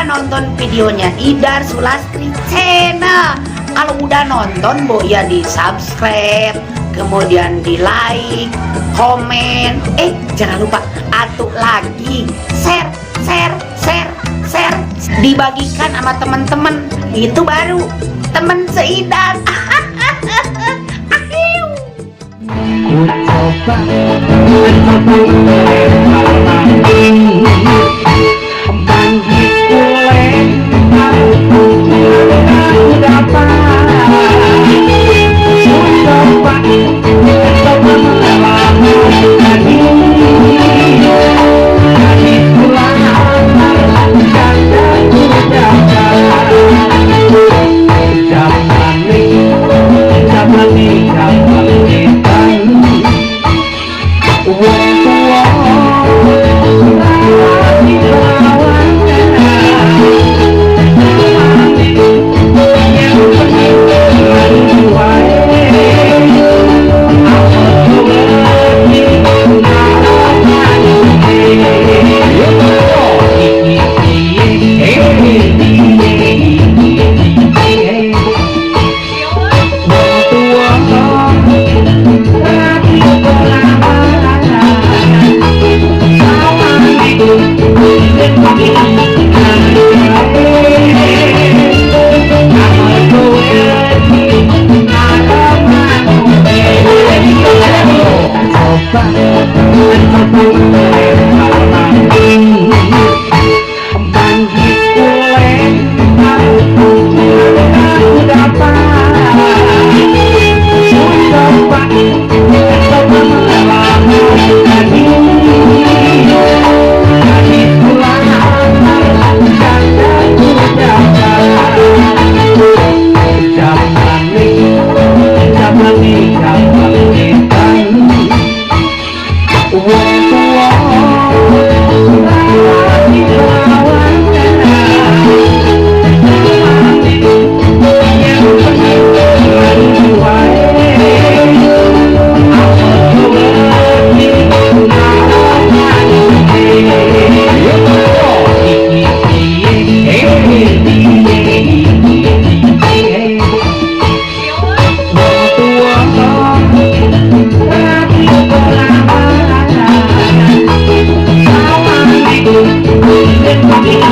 nonton videonya Idar Sulastri Channel. Kalau udah nonton, Bu, ya di subscribe, kemudian di like, komen, jangan lupa atuh lagi share, dibagikan sama teman-teman. Itu baru temen seidan. Ku coba bangkit kuleng dapat ku coba melawan lagi pulang janda ku dapat wong tua bangkit kuleng dapat ku coba melawan lagi pulang janda ku dapat wong tua lagi lawan Thank you.